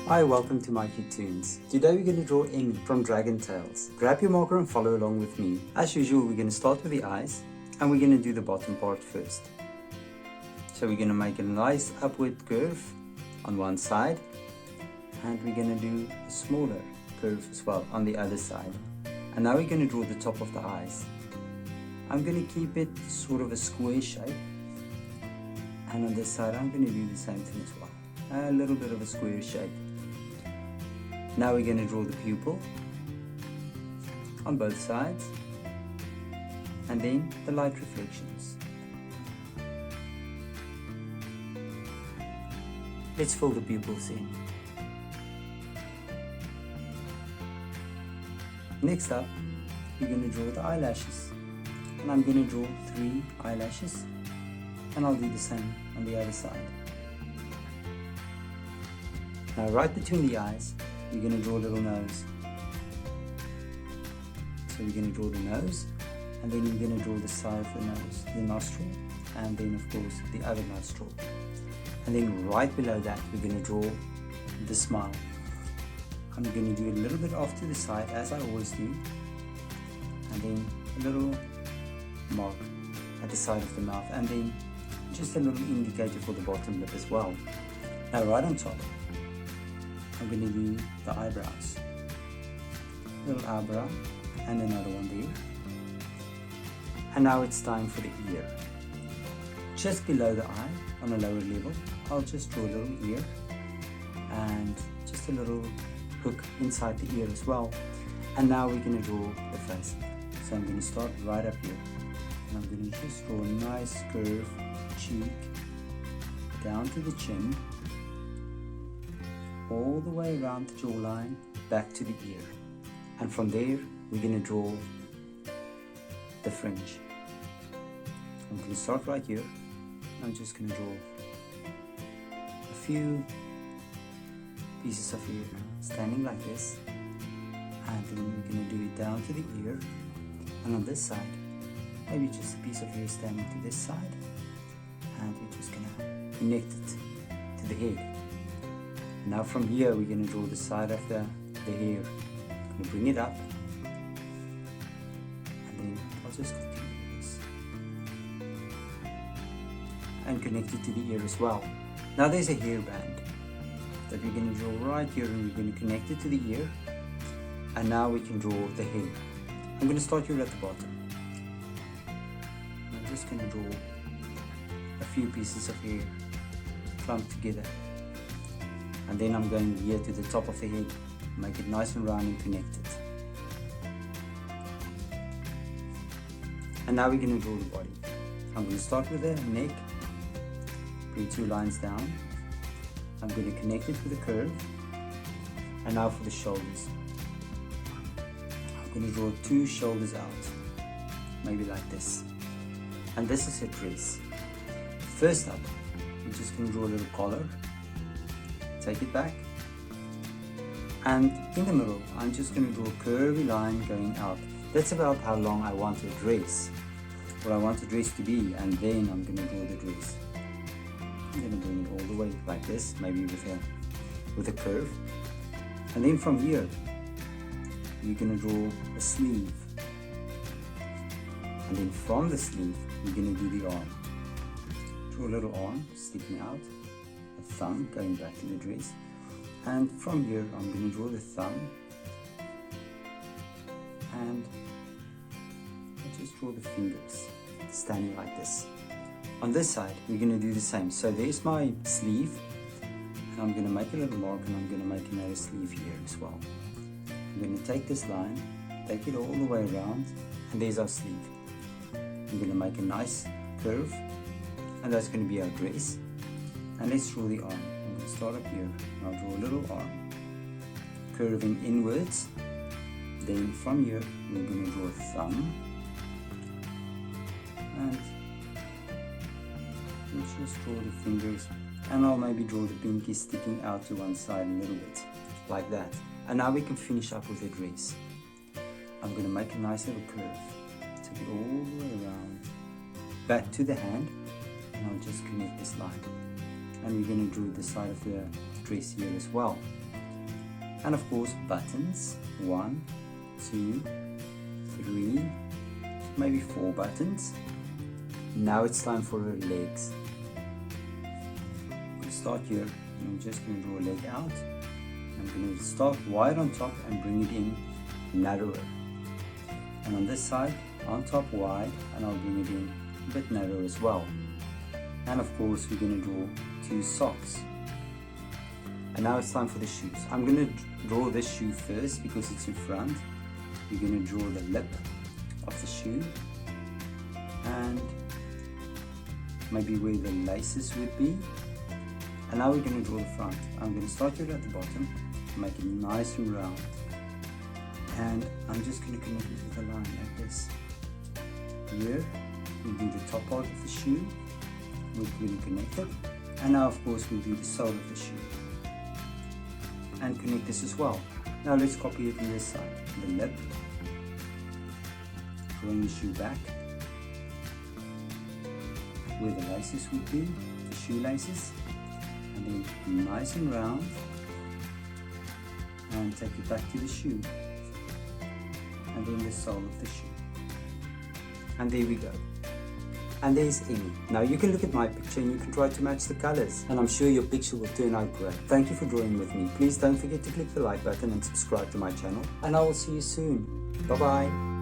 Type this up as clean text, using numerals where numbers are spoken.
Hi, welcome to mycutetoons. Today we're going to draw Emmy from Dragon Tales. Grab your marker and follow along with me. As usual, we're going to start with the eyes and we're going to do the bottom part first. So we're going to make a nice upward curve on one side and we're going to do a smaller curve as well on the other side. And now we're going to draw the top of the eyes. I'm going to keep it sort of a square shape, and on this side I'm going to do the same thing as well. A little bit of a square shape. Now we're going to draw the pupil on both sides and then the light reflections. Let's fill the pupils in. Next up, we're going to draw the eyelashes, and I'm going to draw 3 eyelashes, and I'll do the same on the other side. Now right between the eyes, we're going to draw a little nose. So we're going to draw the nose, and then we're going to draw the side of the nose, the nostril, and then of course the other nostril. And then right below that, we're going to draw the smile. I'm going to do a little bit off to the side, as I always do, and then a little mark at the side of the mouth, and then just a little indicator for the bottom lip as well. Now right on top, I'm going to do the eyebrows. Little eyebrow and another one there. And now it's time for the ear. Just below the eye, on a lower level, I'll just draw a little ear and just a little hook inside the ear as well. And now we're going to draw the face. So I'm going to start right up here. And I'm going to just draw a nice curve, cheek, down to the chin, all the way around the jawline, back to the ear. And from there, we're going to draw the fringe. I'm going to start right here. I'm just going to draw a few pieces of hair standing like this. And then we're going to do it down to the ear. And on this side, maybe just a piece of hair standing to this side. And we're just going to connect it to the head. Now from here, we're going to draw the side of the hair. I'm going to bring it up, and then I'll just continue this and connect it to the ear as well. Now there's a hairband that we're going to draw right here, and we're going to connect it to the ear. And now we can draw the head. I'm going to start here at the bottom. I'm just going to draw a few pieces of hair clumped together. And then I'm going here to the top of the head, make it nice and round and connected. And now we're going to draw the body. I'm going to start with the neck, bring 2 lines down. I'm going to connect it with a curve. And now for the shoulders. I'm going to draw 2 shoulders out, maybe like this. And this is a dress. First up, we're just going to draw a little collar. Take it back, and in the middle I'm just going to draw a curvy line going out. That's about how long I want the dress, what I want the dress to be, and then I'm going to draw the dress. I'm going to bring it all the way like this, maybe with a curve, and then from here you're going to draw a sleeve, and then from the sleeve you're going to do the arm. Draw a little arm sticking out, a thumb going back to the dress, and from here I'm going to draw the thumb, and I'll just draw the fingers standing like this. On this side we're going to do the same. So there's my sleeve, and I'm going to make a little mark, and I'm going to make another sleeve here as well. I'm going to take this line, take it all the way around, and there's our sleeve. I'm going to make a nice curve, and that's going to be our dress. And let's draw the arm. I'm going to start up here. I'll draw a little arm, curving inwards. Then from here, we're going to draw a thumb. And let's just draw the fingers. And I'll maybe draw the pinky sticking out to one side a little bit, like that. And now we can finish up with the dress. I'm going to make a nice little curve. Take it all the way around, back to the hand. And I'll just connect this line. And we're going to draw the side of the dress here as well. And of course buttons, 1, 2, 3, maybe 4 buttons. Now it's time for her legs. I'm going to start here, and I'm just going to draw a leg out. I'm going to start wide on top and bring it in narrower. And on this side, on top wide, and I'll bring it in a bit narrow as well. And of course we're going to draw 2 socks. And now it's time for the shoes. I'm going to draw this shoe first because it's in front. We're going to draw the lip of the shoe and maybe where the laces would be. And now we're going to draw the front. I'm going to start here at the bottom, make it nice and round. And I'm just going to connect it with a line like this. Here we'll do the top part of the shoe. We're going to connect it. And now of course we'll do the sole of the shoe. And connect this as well. Now let's copy it on this side. The lip. Drawing the shoe back. Where the laces would be, the shoelaces. And then nice and round. And take it back to the shoe. And then the sole of the shoe. And there we go. And there's Emmy. Now you can look at my picture and you can try to match the colors. And I'm sure your picture will turn out great. Thank you for drawing with me. Please don't forget to click the like button and subscribe to my channel. And I will see you soon. Bye bye.